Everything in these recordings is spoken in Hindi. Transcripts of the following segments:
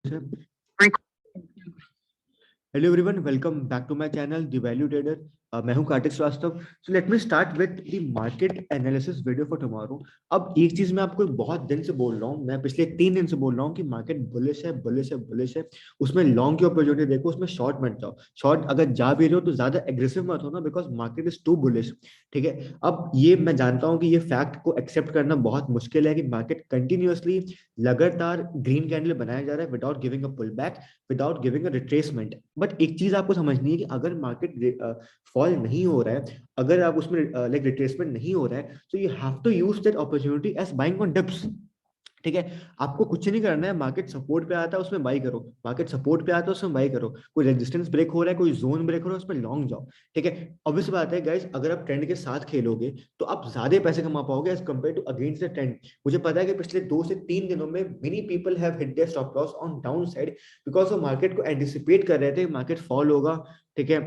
Hello everyone, welcome back to my channel the value trader. मैं हूं Kartik Shrivastava. So let me start with the market analysis video for tomorrow. अब एक चीज मैं आपको बहुत दिन से बोल रहा हूं, मैं पिछले 3 दिन से बोल रहा हूं कि मार्केट बुलिश है, बुलिश है, बुलिश है। उसमें लॉन्ग की अपॉर्चुनिटी देखो, उसमें शॉर्ट मत जाओ। शॉर्ट अगर जा भी रहे हो तो ज्यादा एग्रेसिव मत हो ना, because market is too bullish. ठीक है, अब ये मैं जानता हूं कि ये फैक्ट को एक्सेप्ट करना बहुत मुश्किल है कि मार्केट कंटिन्यूअसली लगातार ग्रीन कैंडल बनाया जा रहा है without giving a pull back, without giving a retracement. But एक चीज आपको समझनी है कि अगर मार्केट फॉल नहीं हो रहा है, अगर आप उसमें लाइक रिट्रेसमेंट नहीं हो रहा है, तो you have to use that opportunity as buying on dips. ठीक है, आपको कुछ नहीं करना है। मार्केट सपोर्ट पे आता है उसमें बाई करो, मार्केट सपोर्ट पे आता है उसमें बाई करो। कोई रेजिस्टेंस ब्रेक हो रहा है, कोई जोन ब्रेक हो रहा है, उसमें लॉन्ग जाओ। ठीक है, ऑब्वियस बात है गाइस, अगर आप ट्रेंड के साथ खेलोगे तो आप ज्यादा पैसे कमा पाओगे as compare to against the trend. मुझे पता है कि पिछले 2 से 3 दिनों में many people have hit their stop loss on down side, because वो मार्केट को एंटिसिपेट कर रहे थे मार्केट फॉल होगा। ठीक है,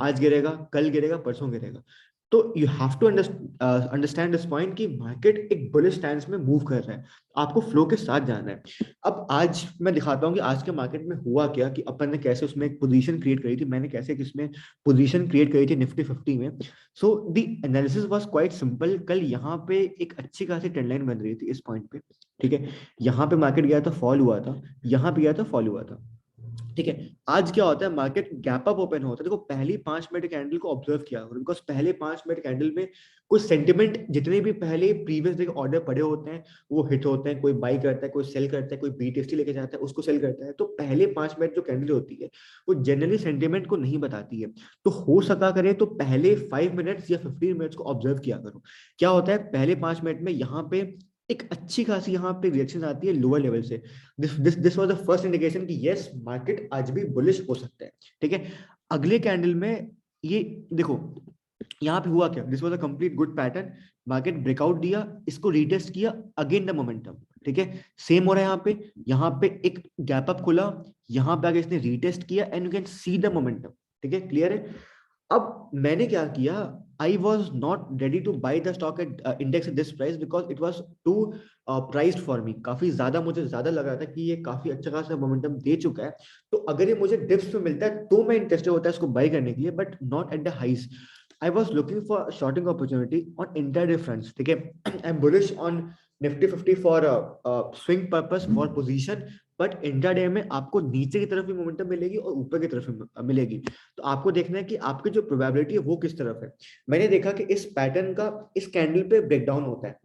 आज गिरेगा, कल गिरेगा, परसों गिरेगा। तो you have to understand this point कि मार्केट एक बुलिश स्टैंस में मूव कर रहा है, आपको फ्लो के साथ जाना है। अब आज मैं दिखाता हूँ कि आज के मार्केट में हुआ क्या, कि अपन ने कैसे उसमें एक पोजीशन क्रिएट करी थी, मैंने कैसे किसमें पोजीशन क्रिएट करी थी निफ्टी 50 में। So the analysis was quite simple. कल यहाँ पे एक अच्छी खासी ट्रेंड लाइन बन रही थी इस पॉइंट पे। ठीक है, यहाँ पे मार्केट गया था, फॉल हुआ था, यहाँ पे गया था, फॉल हुआ था। ठीक है, आज क्या होता है, मार्केट गैप अप ओपन होता है। देखो पहली 5 मिनट कैंडल को ऑब्जर्व किया करो, बिकॉज पहले 5 मिनट कैंडल में कुछ सेंटिमेंट, जितने भी पहले प्रीवियस डे के ऑर्डर पड़े होते हैं वो हिट होते हैं। कोई बाई करता है, कोई सेल करता है, कोई बी टेस्टी लेके जाता है, उसको सेल करता है। तो पहले 5 मिनट जो कैंडल होती है वो जनरली सेंटिमेंट को नहीं बताती है। तो हो सका करे तो पहले 5 मिनट्स या 15 मिनट्स को ऑब्जर्व किया करो। क्या होता है पहले 5 मिनट में, यहाँ पे एक अच्छी खासी यहाँ पे रिएक्शन आती है लोअर लेवल से। This was the first indication कि यस, मार्केट आज भी बुलिश हो सकता है। ठीक है, अगले कैंडल में ये देखो, यहाँ पे हुआ क्या, this was a complete good pattern. Market breakout दिया, इसको रीटेस्ट किया, अगेन द मोमेंटम। ठीक है, सेम हो रहा है यहाँ पे एक गैप अप खुला, यहाँ पे आगे इसने रीटेस्ट किया and you can see the momentum. ठीक है, क्लियर है। अब मैंने क्या किया, I was not ready to buy the stock at index at this price, because it was too priced for me. काफी ज्यादा मुझे ज्यादा लग रहा था कि ये काफी अच्छा खासा मोमेंटम दे चुका है, तो अगर ये मुझे डिप्स में मिलता है तो मैं इंटरेस्टेड होता है इसको बाई करने के लिए, but not at the highs. I was looking for a shorting opportunity on intraday fronts. ठीक है, I'm bullish on Nifty 50 for swing purpose for position, but intraday में आपको नीचे की तरफ भी मोमेंटम मिलेगी और ऊपर की तरफ भी मिलेगी। तो आपको देखना है कि आपकी जो प्रोबेबिलिटी है वो किस तरफ है। मैंने देखा कि इस पैटर्न का इस कैंडल पे ब्रेकडाउन होता है।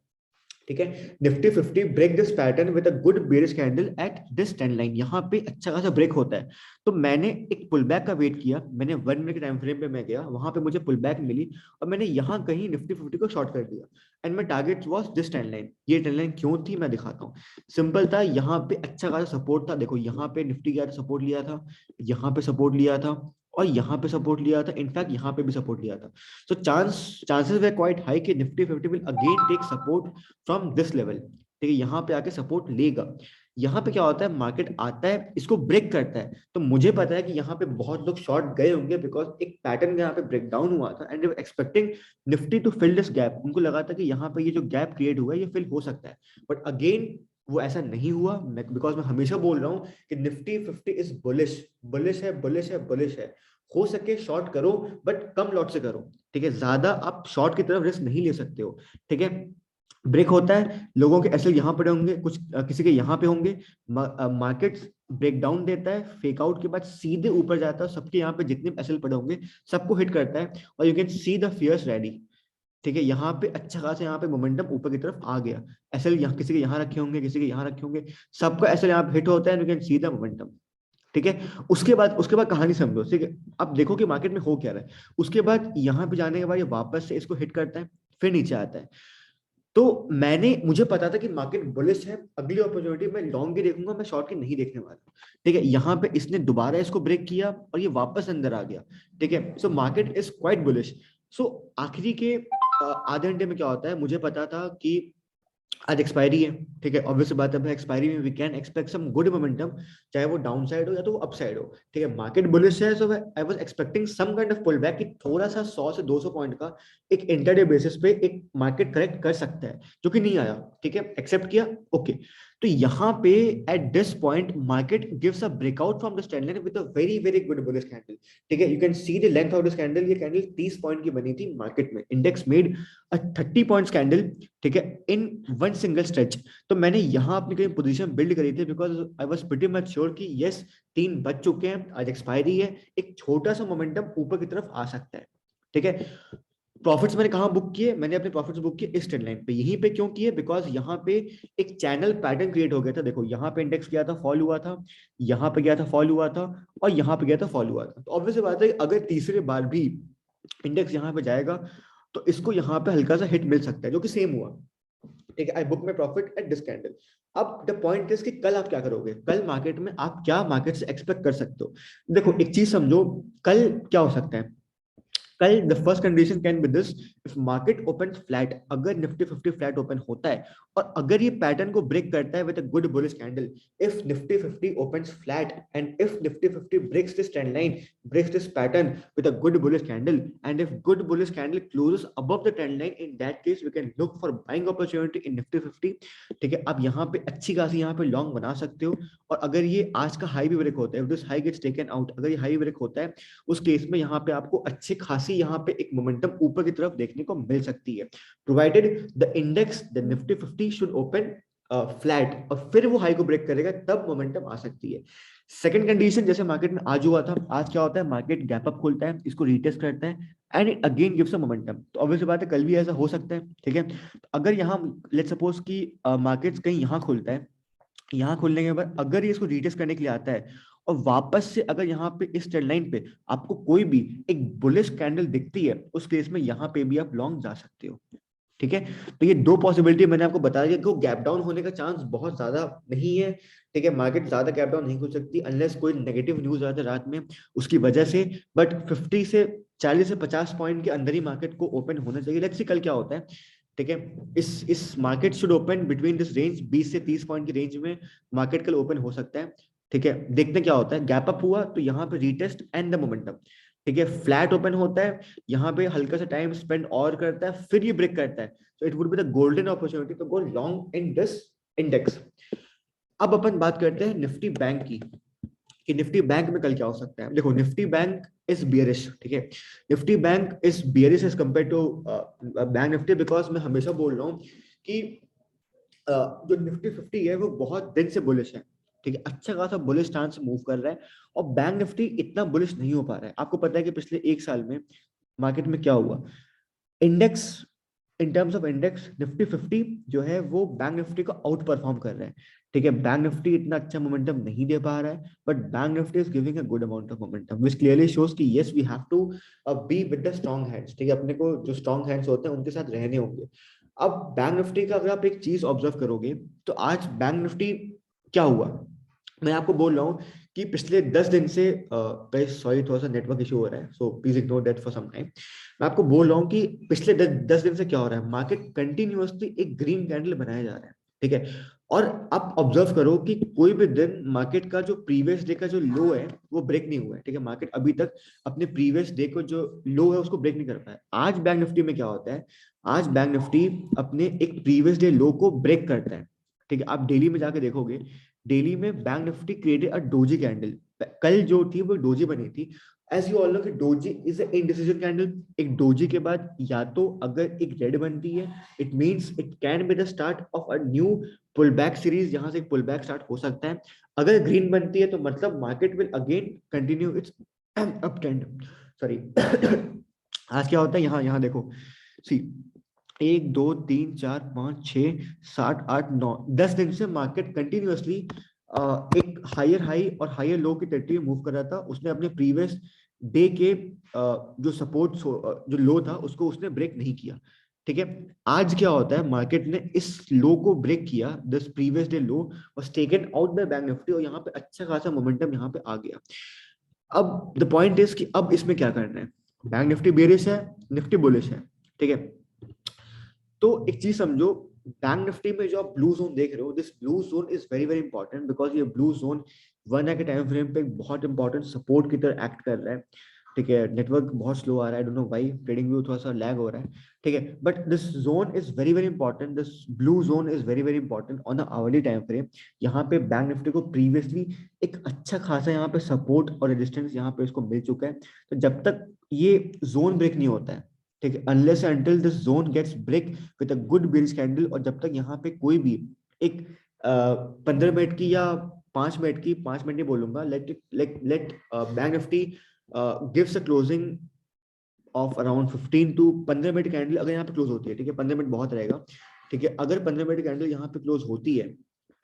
ठीक है, Nifty 50 break this pattern with a good bearish candle at this trend line, यहाँ पे अच्छा खासा ब्रेक होता है। तो मैंने एक पुल बैक का वेट किया, मैंने 1 मिनट के टाइम फ्रेम पे मैं गया, वहां पे मुझे पुल बैक मिली और मैंने यहाँ कहीं निफ्टी 50 को शॉर्ट कर दिया and my target was this trend line. ये ट्रेंड लाइन क्यों थी मैं दिखाता हूँ। सिंपल था, यहाँ पे अच्छा खासा सपोर्ट था। देखो यहाँ पे निफ्टी गया था, सपोर्ट लिया था, यहाँ पे सपोर्ट लिया था और यहाँ पे सपोर्ट लिया था, इनफैक्ट यहाँ पे भी सपोर्ट लिया था। So chances were quite high कि Nifty 50 will again take support from this level. ठीक है, यहाँ पे आके सपोर्ट लेगा। यहाँ पे क्या होता है, मार्केट आता है, इसको ब्रेक करता है। तो मुझे पता है कि यहाँ पे बहुत लोग शॉर्ट गए होंगे, बिकॉज एक पैटर्न यहाँ पे ब्रेक डाउन हुआ था and expecting Nifty to fill this gap. उनको लगा था कि यहाँ पे ये जो गैप क्रिएट हुआ है ये फिल हो सकता है, बट अगेन वो ऐसा नहीं हुआ। बिकॉज मैं हमेशा बोल रहा हूँ कि निफ्टी 50 इज बुलिश, बुलिश है, बुलिश है, बुलिश है। हो सके शॉर्ट करो, बट कम लॉट से करो। ठीक है, ज्यादा आप शॉर्ट की तरफ रिस्क नहीं ले सकते हो। ठीक है, ब्रेक होता है, लोगों के एसएल यहाँ पड़े होंगे, कुछ किसी के यहाँ पे होंगे। मार्केट ब्रेक डाउन देता है, फेक आउट के बाद सीधे ऊपर जाता है, सबके यहाँ पे जितने एसएल पड़े होंगे सबको हिट करता है और you can see the fierce ready. ठीक है, यहाँ पे अच्छा खासा यहाँ पे मोमेंटम ऊपर की तरफ आ गया। एसएल यहाँ किसी के यहाँ रखे होंगे, किसी के यहाँ रखे होंगे, सबका एसएल यहाँ पे हिट होता है, you can see the momentum. ठीक है, उसके बाद कहानी समझो। ठीक है, अब देखो कि मार्केट में हो क्या रहा है। उसके बाद यहाँ पे जाने के बाद ये वापस से इसको हिट करता है, फिर नीचे आता है। तो मुझे पता था कि मार्केट बुलिश है, अगली अपॉर्चुनिटी मैं लॉन्ग की देखूंगा, मैं शॉर्ट की नहीं देखने वाला। ठीक है, यहाँ पे इसने दोबारा इसको ब्रेक किया और ये वापस अंदर आ गया। ठीक है, so market is quite bullish. So आखिरी के आधे घंटे में क्या होता है, मुझे पता था कि आज एक्सपायरी है। ठीक है, ऑब्वियस बात है, एक्सपायरी में we can expect some good momentum, चाहे वो डाउन साइड हो या तो वो अप साइड हो। ठीक है, मार्केट बुलिश है, so I was expecting some kind of pull back, कि थोड़ा सा 100 से 200 पॉइंट का एक इंटरडे बेसिस पे एक मार्केट करेक्ट कर सकता है, जो कि नहीं आया। ठीक है, एक्सेप्ट किया, ओके। तो यहाँ पे at this point market gives a breakout from this trend line with a very very good bullish candle. ठीक है, you can see the length of this candle. ये कैंडल 30 पॉइंट की बनी थी मार्केट में, index made a 30 points candle, ठीक है, इन वन सिंगल स्ट्रेच। तो मैंने यहाँ अपनी कोई पोजीशन बिल्ड करी थी because I was pretty much sure कि यस 3 बज चुके हैं, आज एक्सपायरी है, एक छोटा सा मोमेंटम ऊपर की तरफ आ सकता है। ठीक है, प्रॉफिट्स मैंने कहाँ बुक किए? मैंने अपने प्रॉफिट्स बुक किए इस ट्रेंड लाइन पे। यहीं पे क्यों किए? बिकॉज यहाँ पे एक चैनल पैटर्न क्रिएट हो गया था। देखो यहाँ पे इंडेक्स गया था, फॉल हुआ था, यहाँ पे गया था, फॉल हुआ था, और यहाँ पे गया था, फॉल हुआ था। तो ऑब्वियस बात है अगर तीसरी बार भी इंडेक्स यहाँ पे जाएगा तो इसको यहाँ पे हल्का सा हिट मिल सकता है, जो कि सेम हुआ। ठीक है, I book my profit at this candle. अब द पॉइंट इज कि कल आप क्या करोगे? कल मार्केट में आप क्या मार्केट से एक्सपेक्ट कर सकते हो? देखो एक चीज समझो, कल क्या हो सकता है? कल the first condition can be this, if market open flat, अगर निफ्टी 50 फ्लैट ओपन होता है और अगर ये पैटर्न को ब्रेक करता है with a good bullish candle, if Nifty 50 opens flat and if Nifty 50 breaks this trend line, breaks this pattern with a good bullish candle, and if good bullish candle closes above the trend line, in that case we can look for buying opportunity in nifty 50। ठीक है, अब यहाँ पे अच्छी खासी यहाँ पे लॉन्ग बना सकते हो। और अगर ये आज का हाई भी ब्रेक होता है, if this high gets taken out, अगर ये हाई ब्रेक होता है, उस केस में यहाँ पे आपको अच्छी खासी यहाँ पे एक मोमेंटम ऊपर की तरफ देखने को मिल सकती है, provided the index the Nifty 50 should open flat, और फिर वो हाई को ब्रेक करेगा तब मोमेंटम आ सकती है। सेकंड कंडीशन, जैसे मार्केट में आज हुआ था, आज क्या होता है? मार्केट गैप अप खोलता है, इसको रीटेस्ट करता है and it again gives a momentum. तो ऑब्वियस बात है कल भी ऐसा हो सकता है। ठीक है, तो अगर यहाँ लेट्स सपोज कि मार्केट कहीं यहाँ खुलता है, यहाँ खुलने के बाद अगर ये इसको रीटेस्ट करने के लिए आता है और वापस से अगर यहाँ पे इस ट्रेंड लाइन पे आपको कोई भी एक बुलिश कैंडल दिखती है, उस केस में यहाँ पे भी आप लॉन्ग जा सकते हो। ठीक है, तो ये दो पॉसिबिलिटी मैंने आपको बता दिया कि गैप डाउन होने का चांस बहुत ज्यादा नहीं है। ठीक है, मार्केट ज्यादा गैप डाउन नहीं हो सकती अनलेस कोई नेगेटिव न्यूज आता है रात में उसकी वजह से। बट 50 से 40 से 50 पॉइंट के अंदर ही मार्केट को ओपन होना चाहिए। लेट्स सी कल क्या होता है। ठीक है, इस market should open between this range, 20 से 30 पॉइंट की रेंज में मार्केट कल ओपन हो सकता है। ठीक है, देखते क्या होता है। गैप अप हुआ तो यहाँ पे रीटेस्ट एंड द मोमेंटम। ठीक है, फ्लैट ओपन होता है, यहाँ पे हल्का सा टाइम स्पेंड और करता है, फिर ये ब्रेक करता है, तो it would be the golden opportunity to go long in this index. अब अपन बात करते हैं निफ्टी बैंक की, कि निफ्टी बैंक में कल क्या हो सकता है। देखो निफ्टी बैंक इज बियरिश। ठीक है, Nifty bank is bearish as compare to bank Nifty, because मैं हमेशा बोल रहा हूँ कि जो निफ्टी 50 है वो बहुत दिन से बुलिश है। ठीक है, अच्छा खासा बुलिश स्टांस मूव कर रहा है, और बैंक निफ्टी इतना बुलिश नहीं हो पा रहा है। आपको पता है कि पिछले एक साल में मार्केट में क्या हुआ? Index, in terms of index, Nifty 50 जो है वो बैंक निफ्टी को आउट परफॉर्म कर रहा है। ठीक है, बैंक निफ्टी इतना अच्छा मोमेंटम नहीं दे पा रहा है, but Bank Nifty is giving a good amount of momentum, which clearly shows कि yes we have to be with the strong hands. ठीक है, अपने को जो स्ट्रांग हैंड्स होते हैं उनके साथ रहने होंगे। अब बैंक निफ्टी का अगर आप एक चीज ऑब्जर्व करोगे तो आज बैंक निफ्टी क्या हुआ, मैं आपको बोल रहा हूँ कि पिछले 10 दिन से सॉरी थोड़ा सा नेटवर्क इशू हो रहा है, so please ignore that for some time. मैं आपको बोल रहा हूँ कि पिछले 10 दिन से क्या हो रहा है, मार्केट कंटिन्यूअसली एक ग्रीन कैंडल बनाया जा रहा है। ठीक है, और आप ऑब्जर्व करो कि कोई भी दिन मार्केट का जो प्रीवियस डे का जो लो है वो ब्रेक नहीं हुआ है। ठीक है, मार्केट अभी तक अपने प्रीवियस डे को जो लो है उसको ब्रेक नहीं कर पाया। आज बैंक निफ्टी में क्या होता है? आज बैंक निफ्टी अपने एक प्रीवियस डे लो को ब्रेक करता है। ठीक है, आप डेली में जाके देखोगे, डेली में bank Nifty created a doji candle. कल जो थी वो डोजी बनी थी। एज यू ऑल नो कि doji is a indecision candle. एक डोजी के बाद या तो अगर एक रेड बनती है, it means it can be the start of a new pull back series, जहां से एक पुल बैक स्टार्ट हो सकता है। अगर ग्रीन बनती है तो मतलब market will again continue its up trend. Sorry आज क्या होता है, यहाँ यहाँ देखो, सी 1 2 3 4 5 6 7 8 9 10 दिन से मार्केट कंटिन्यूअसली एक हायर हाई और हायर लो की टेरिटरी में मूव कर रहा था। उसने अपने प्रीवियस डे के जो सपोर्ट जो लो था उसको उसने ब्रेक नहीं किया। ठीक है, आज क्या होता है, मार्केट ने इस लो को ब्रेक किया, this previous day low was taken out by bank Nifty, और यहाँ पे अच्छा खासा मोमेंटम यहाँ पे आ गया। अब द पॉइंट इज कि अब इसमें क्या करना है। बैंक निफ्टी बेरिश है, निफ्टी बुलिश है। ठीक है, तो एक चीज समझो, बैंक निफ्टी में जो आप ब्लू जोन देख रहे हो, this blue zone is very very important, because ये ब्लू जोन 1 आवर के टाइम फ्रेम पे बहुत इंपॉर्टेंट सपोर्ट की तरह एक्ट कर रहा है। ठीक है, नेटवर्क बहुत स्लो आ रहा है, I don't know why, trading view थोड़ा सा लैग हो रहा है। ठीक है, but this zone is very very important, this blue zone is very very important on the hourly time frame. यहाँ पे बैंक निफ्टी को प्रीवियसली एक अच्छा खासा यहाँ पे सपोर्ट और रेजिस्टेंस यहाँ पे इसको मिल चुका है। तो जब तक ये जोन ब्रेक नहीं होता है, ठीक है, unless until this zone gets break with a good bulls candle, और जब तक यहाँ पे कोई भी एक 15 मिनट की या 5 मिनट की, 5 मिनट नहीं बोलूंगा, let bank Nifty gives a closing of around 15 to 15 minute candle अगर यहाँ पे क्लोज होती है, ठीक है, 15 मिनट बहुत रहेगा, ठीक है, अगर 15 मिनट कैंडल यहाँ पे क्लोज होती है,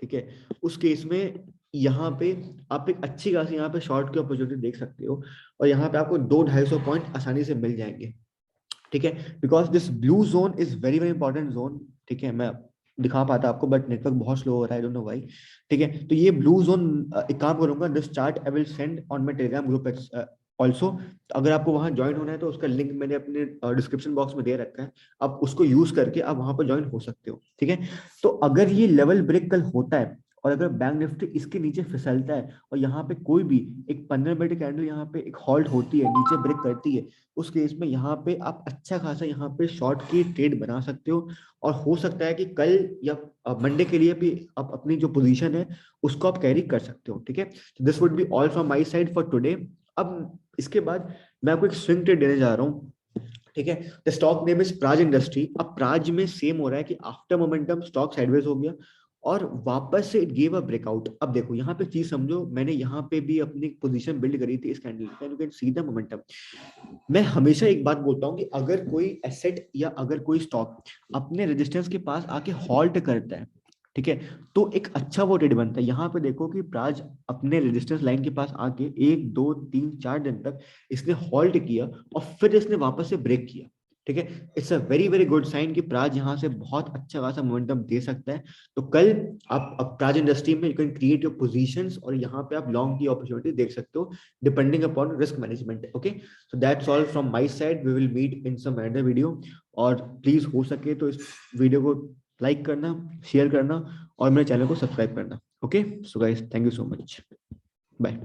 ठीक है, उस केस में यहाँ पे आप एक अच्छी खासी यहाँ पे शॉर्ट की अपॉर्चुनिटी देख सकते हो, और यहाँ पे आपको 200-250 पॉइंट आसानी से मिल जाएंगे। ठीक है, because this blue zone is very very important zone. ठीक है, मैं दिखा पाता आपको बट नेटवर्क बहुत स्लो हो रहा है, आई डोंट नो व्हाई। ठीक है, तो ये ब्लू जोन, एक काम करूंगा, this chart I will send on my Telegram group also. अगर आपको वहां ज्वाइन होना है तो उसका लिंक मैंने अपने डिस्क्रिप्शन बॉक्स में दे रखा है, आप उसको यूज करके आप वहां पर ज्वाइन हो सकते हो। ठीक है, तो अगर ये लेवल ब्रेक कल होता है और अगर बैंक निफ्टी इसके नीचे फिसलता है और यहाँ पे कोई भी एक 15 मिनट कैंडल यहाँ पे एक हॉल्ट होती है, नीचे ब्रेक करती है, उस केस में यहाँ पे आप अच्छा खासा यहाँ पे शॉर्ट की ट्रेड बना सकते हो, और हो सकता है कि कल या मंडे के लिए भी आप अपनी जो पोजीशन है उसको आप कैरी कर सकते हो। ठीक है, this would be all from my side for today. अब इसके बाद मैं आपको एक स्विंग ट्रेड देने जा रहा हूँ। ठीक है, the stock name is Praj industry. अब प्राज में सेम हो रहा है कि आफ्टर मोमेंटम स्टॉक साइडवेज हो गया और वापस से इट गेव अ ब्रेकआउट। अब देखो यहाँ पे चीज समझो, मैंने यहाँ पे भी अपनी पोजीशन बिल्ड करी थी इस कैंडल पे, you can see the momentum. मैं हमेशा एक बात बोलता हूँ कि अगर कोई एसेट या अगर कोई स्टॉक अपने रेजिस्टेंस के पास आके हॉल्ट करता है, ठीक है, तो एक अच्छा वो ट्रेड बनता है। यहाँ पे देखो कि प्राज अपने रेजिस्टेंस लाइन के पास आके 1 2 3 4 दिन तक इसने हॉल्ट किया और फिर इसने वापस से ब्रेक किया। ठीक है, it's a very very good sign कि प्राज यहाँ से बहुत अच्छा खासा मोमेंटम दे सकता है। तो कल आप प्राज इंडस्ट्री में you can create your positions और यहाँ पे आप लॉन्ग की अपॉर्चुनिटी देख सकते हो depending upon risk management. Okay, so that's all from my side, we will meet in some other video। और प्लीज हो सके तो इस वीडियो को लाइक करना, शेयर करना और मेरे चैनल को सब्सक्राइब करना। Okay, so guys, thank you so much, bye.